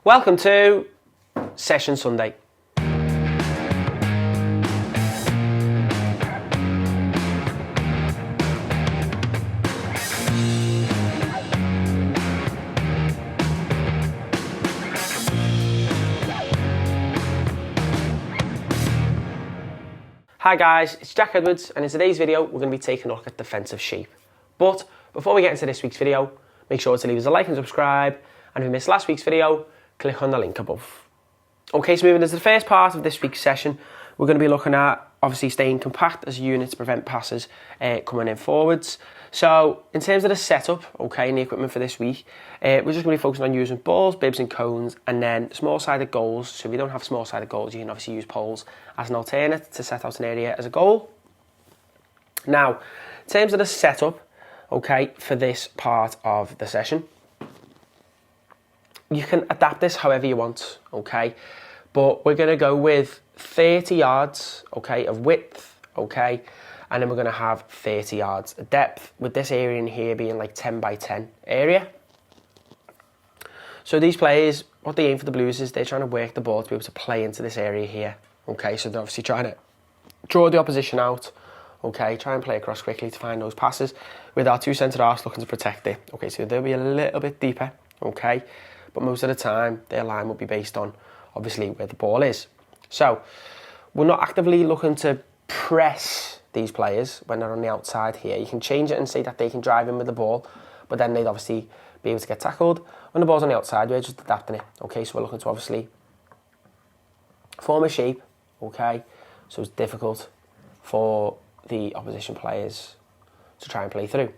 Welcome to Session Sunday. Hi guys, it's Jack Edwards, and in today's video we're going to be taking a look at defensive shape. But before we get into this week's video, make sure to leave us a like and subscribe, and if you missed last week's video, click on the link above. Okay, so moving into the first part of this week's session, we're going to be looking at obviously staying compact as a unit to prevent passes coming in forwards. So in terms of the setup, okay, and the equipment for this week, we're just going to be focusing on using balls, bibs and cones, and then small-sided goals. So if you don't have small-sided goals, you can obviously use poles as an alternate to set out an area as a goal. Now, in terms of the setup, okay, for this part of the session, you can adapt this however you want, okay, but we're going to go with 30 yards, okay, of width, okay, and then we're going to have 30 yards of depth, with this area in here being like 10 by 10 area. So these players, what they aim for the Blues is they're trying to work the ball to be able to play into this area here, okay, so they're obviously trying to draw the opposition out, okay, try and play across quickly to find those passes, with our two centre-halves looking to protect it, okay, so they'll be a little bit deeper, okay, but most of the time their line will be based on obviously where the ball is. So we're not actively looking to press these players when they're on the outside here. You can change it and say that they can drive in with the ball, but then they'd obviously be able to get tackled. When the ball's on the outside, we're just adapting it. Okay, so we're looking to obviously form a shape, okay, so it's difficult for the opposition players to try and play through.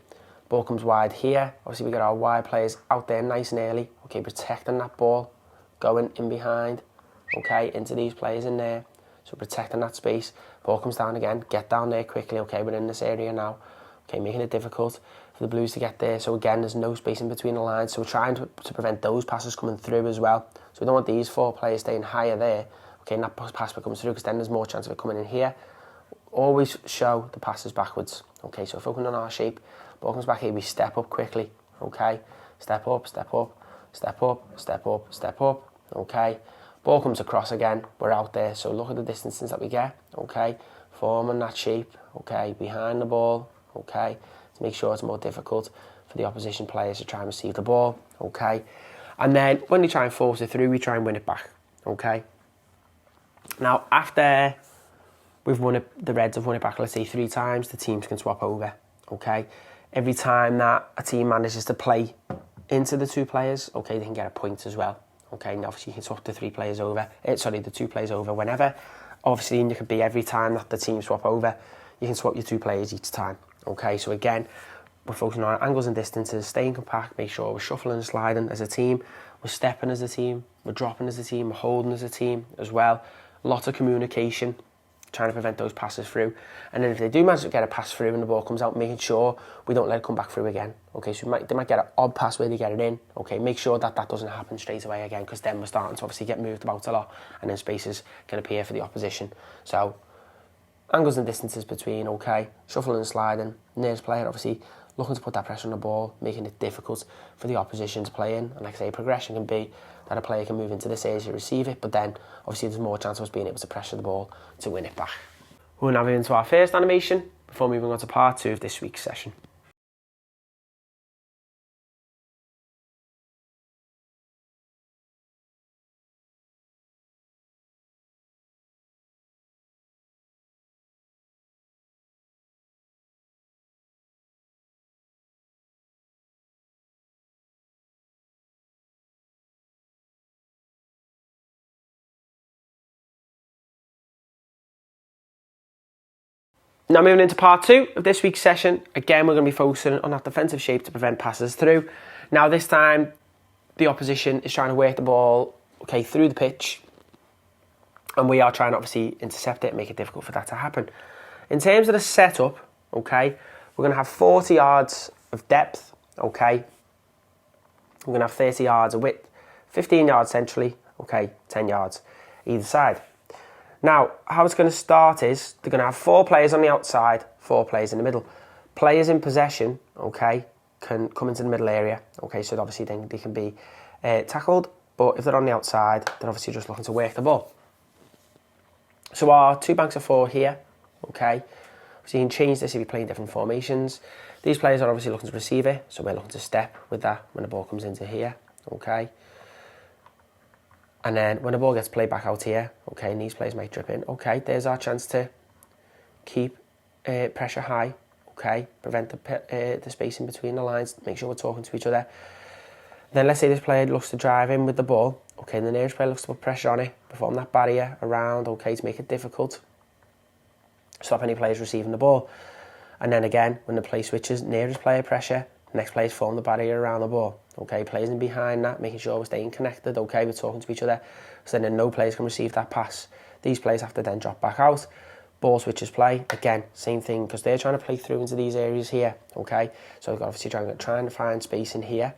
Ball comes wide here. Obviously we got our wide players out there nice and early, okay, protecting that ball, going in behind, okay, into these players in there. So protecting that space. Ball comes down again, get down there quickly, okay, we're in this area now. Okay, making it difficult for the Blues to get there. So again, there's no space in between the lines, so we're trying to prevent those passes coming through as well. So we don't want these four players staying higher there, okay, and that pass comes through, because then there's more chance of it coming in here. Always show the passes backwards, okay, so focusing on our shape. Ball comes back here, we step up quickly, okay, step up, step up, step up, step up, step up, okay. Ball comes across again, we're out there, so look at the distances that we get, okay, forming that shape, okay, behind the ball, okay, to make sure it's more difficult for the opposition players to try and receive the ball, okay, and then when they try and force it through, we try and win it back, okay. Now, after we've won it, the Reds have won it back, let's say 3 times, the teams can swap over, okay. Every time that a team manages to play into the 2 players, okay, they can get a point as well. Okay, and obviously you can swap the 2 players over whenever. Obviously, and it could be every time that the team swap over, you can swap your 2 players each time. Okay, so again, we're focusing on angles and distances, staying compact, make sure we're shuffling and sliding as a team, we're stepping as a team, we're dropping as a team, we're holding as a team as well. Lots of communication, trying to prevent those passes through. And then if they do manage to get a pass through and the ball comes out, making sure we don't let it come back through again. Okay, so they might get an odd pass where they get it in. Okay, make sure that doesn't happen straight away again, because then we're starting to obviously get moved about a lot, and then spaces can appear for the opposition. So angles and distances between, okay, shuffling and sliding. Nearest player obviously looking to put that pressure on the ball, making it difficult for the opposition to play in. And like I say, progression can be that a player can move into this area to receive it, but then obviously there's more chance of us being able to pressure the ball to win it back. We'll now move into our first animation before moving on to part 2 of this week's session. Now moving into part 2 of this week's session, again we're going to be focusing on that defensive shape to prevent passes through. Now this time the opposition is trying to work the ball, okay, through the pitch, and we are trying to obviously intercept it and make it difficult for that to happen. In terms of the setup, okay, we're going to have 40 yards of depth, okay, we're going to have 30 yards of width, 15 yards centrally, okay, 10 yards either side. Now, how it's going to start is they're going to have 4 players on the outside, 4 players in the middle. Players in possession, okay, can come into the middle area, okay, so obviously then they can be tackled, But if they're on the outside, they're obviously just looking to work the ball. So our 2 banks of 4 here, okay? So you can change this if you're playing different formations. These players are obviously looking to receive it, so we're looking to step with that when the ball comes into here, okay? And then when the ball gets played back out here, okay, and these players might drip in, okay, there's our chance to keep pressure high, okay, prevent the space in between the lines, make sure we're talking to each other. Then let's say this player looks to drive in with the ball, okay, and the nearest player looks to put pressure on it, perform that barrier around, okay, to make it difficult, stop any players receiving the ball. And then again, when the play switches, nearest player pressure, next players form the barrier around the ball, okay, players in behind that, making sure we're staying connected, okay, we're talking to each other, so then no players can receive that pass. These players have to then drop back out, ball switches play, again, same thing, because they're trying to play through into these areas here, okay, so we've got obviously trying to find space in here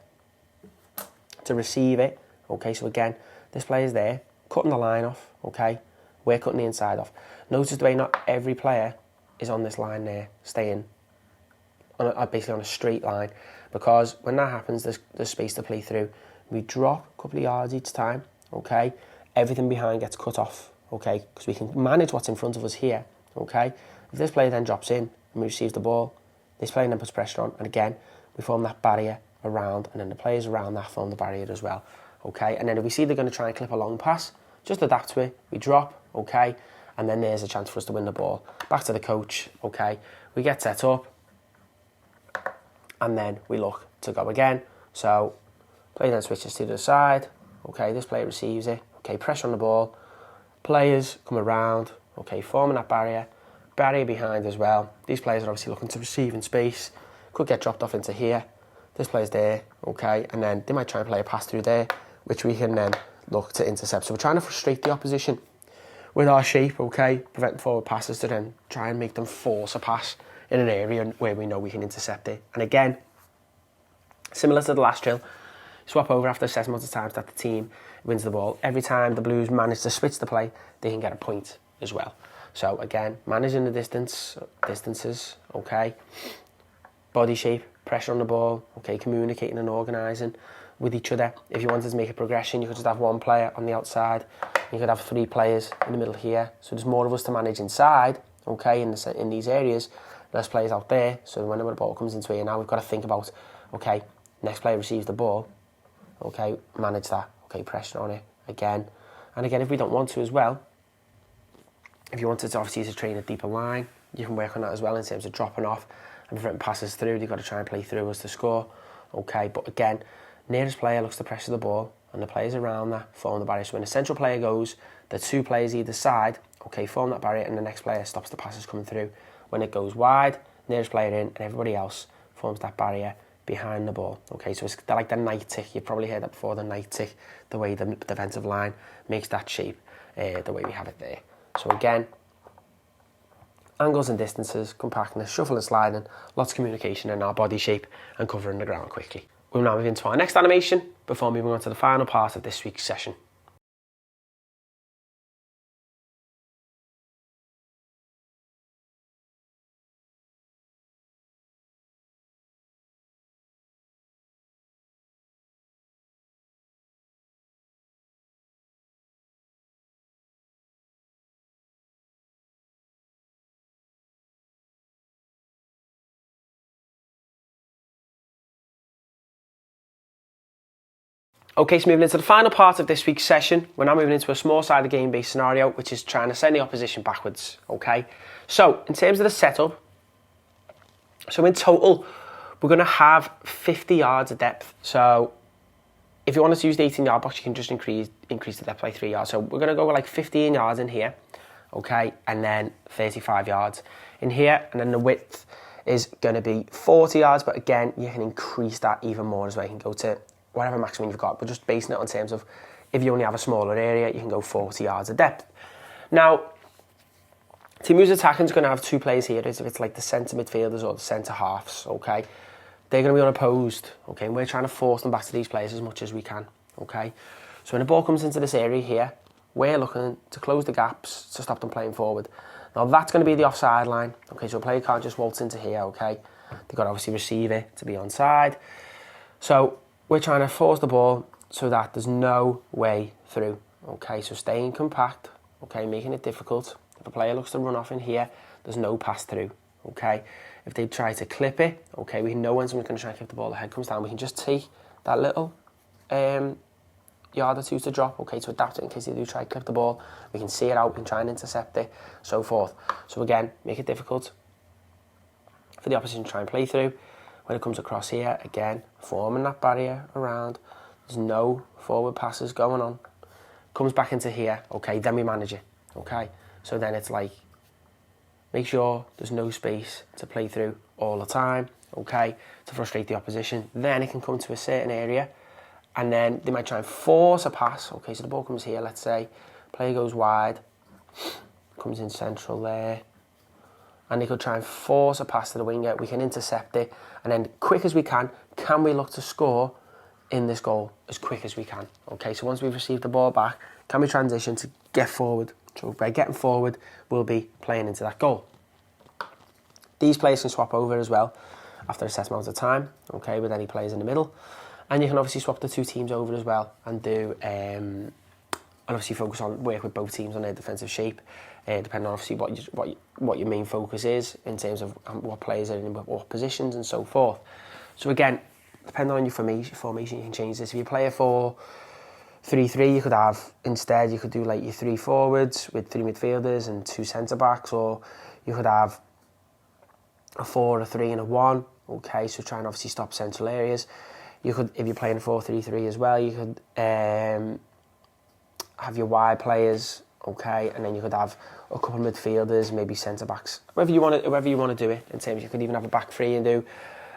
to receive it, okay, so again, this player's there, cutting the line off, okay, we're cutting the inside off. Notice the way not every player is on this line there, staying basically on a straight line, because when that happens, there's space to play through. We drop a couple of yards each time, okay, everything behind gets cut off, okay, because we can manage what's in front of us here, okay. If this player then drops in and we receive the ball, this player then puts pressure on, and again, we form that barrier around, and then the players around that form the barrier as well, okay. And then if we see they're going to try and clip a long pass, just adapt to it, we drop, okay, and then there's a chance for us to win the ball. Back to the coach, okay, we get set up, and then we look to go again. So, player then switches to the side, okay, this player receives it, okay, pressure on the ball, players come around, okay, forming that barrier behind as well. These players are obviously looking to receive in space, could get dropped off into here, this player's there, okay, and then they might try and play a pass through there, which we can then look to intercept. So we're trying to frustrate the opposition with our shape, okay, prevent forward passes to then try and make them force a pass in an area where we know we can intercept it. And again, similar to the last drill, swap over after a set amount of times that the team wins the ball. Every time the Blues manage to switch the play, they can get a point as well. So again, managing the distances, okay, body shape, pressure on the ball, okay, communicating and organising with each other. If you wanted to make a progression, you could just have one player on the outside. You could have 3 players in the middle here. So there's more of us to manage inside, okay, in these areas. Less players out there. So whenever the ball comes into here now, we've got to think about, okay, next player receives the ball, okay, manage that, okay, pressure on it again. And again, if we don't want to as well, if you wanted to obviously to train a deeper line, you can work on that as well in terms of dropping off and preventing passes through. You've got to try and play through us to score, okay, but again, nearest player looks to pressure the ball, and the players around that form the barrier. So when the central player goes, the 2 players either side, okay, form that barrier, and the next player stops the passes coming through. When it goes wide, nearest player in, and everybody else forms that barrier behind the ball. Okay, so it's like the night tick. You've probably heard that before, the night tick, the way the defensive line makes that shape, the way we have it there. So again, angles and distances, compactness, shuffle and sliding, lots of communication in our body shape, and covering the ground quickly. We'll now move into our next animation before moving on to the final part of this week's session. Okay, so moving into the final part of this week's session, we're now moving into a small-sided game-based scenario, which is trying to send the opposition backwards, okay? So, in terms of the setup, so in total, we're going to have 50 yards of depth. So, if you want us to use the 18-yard box, you can just increase the depth by 3 yards. So, we're going to go with like 15 yards in here, okay? And then 35 yards in here, and then the width is going to be 40 yards, but again, you can increase that even more as well. You can go to whatever maximum you've got, but just basing it on terms of if you only have a smaller area, you can go 40 yards of depth. Now, team who's attacking is going to have 2 players here, if it's like the centre midfielders or the centre halves, okay? They're going to be unopposed, okay? And we're trying to force them back to these players as much as we can, okay? So when the ball comes into this area here, we're looking to close the gaps to stop them playing forward. Now, that's going to be the offside line, okay? So a player can't just waltz into here, okay? They've got to obviously receive it to be onside. So we're trying to force the ball so that there's no way through. Okay, so staying compact, okay, making it difficult. If a player looks to run off in here, there's no pass through. Okay, if they try to clip it, okay, we know when someone's going to try and clip the ball, the head comes down, we can just take that little yard or two to drop, okay, to adapt it in case they do try to clip the ball. We can see it out, we can try and intercept it, so forth. So again, make it difficult for the opposition to try and play through. When it comes across here, again, forming that barrier around, there's no forward passes going on. Comes back into here, okay, then we manage it, okay? So then it's like, make sure there's no space to play through all the time, okay, to frustrate the opposition. Then it can come to a certain area, and then they might try and force a pass. Okay, so the ball comes here, let's say, player goes wide, comes in central there, and they could try and force a pass to the winger. We can intercept it, and then quick as we can we look to score in this goal as quick as we can. Okay, so once we've received the ball back, can we transition to get forward? So by getting forward, we'll be playing into that goal. These players can swap over as well after a set amount of time, okay, with any players in the middle. And you can obviously swap the two teams over as well and do, and obviously focus on, work with both teams on their defensive shape, depending on obviously what your main focus is in terms of what players are in what positions and so forth. So again, depending on your formation, you can change this. If you play a 4-3-3, you could have, instead, you could do like your 3 forwards with 3 midfielders and 2 centre-backs, or you could have a 4, a 3 and a 1, okay, so try and obviously stop central areas. You could, if you're playing a 4-3-3 as well, you could have your wide players, okay, and then you could have a couple of midfielders, maybe centre-backs, however you want to do it. In terms, you could even have a back 3 and do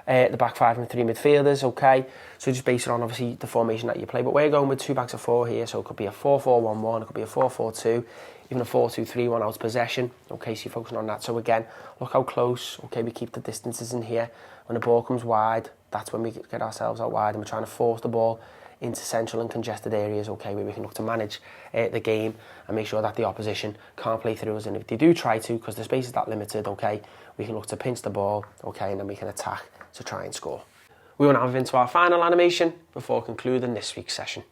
the back 5 and 3 midfielders, okay? So just base it on, obviously, the formation that you play. But we're going with 2 backs of 4 here, so it could be a 4-4-1-1, it could be a 4-4-2, even a 4-2-3-1 out possession, okay? So you're focusing on that. So again, look how close, okay, we keep the distances in here. When the ball comes wide, that's when we get ourselves out wide, and we're trying to force the ball into central and congested areas, okay, where we can look to manage the game and make sure that the opposition can't play through us. And if they do try to, because the space is that limited, okay, we can look to pinch the ball, okay, and then we can attack to try and score. We will now move into our final animation before concluding this week's session.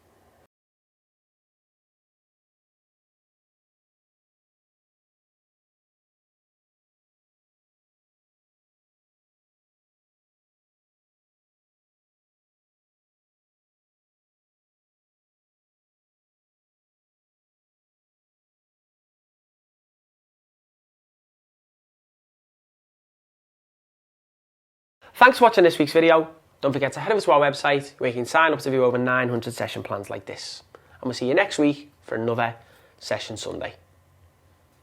Thanks for watching this week's video. Don't forget to head over to our website where you can sign up to view over 900 session plans like this. And we'll see you next week for another Session Sunday.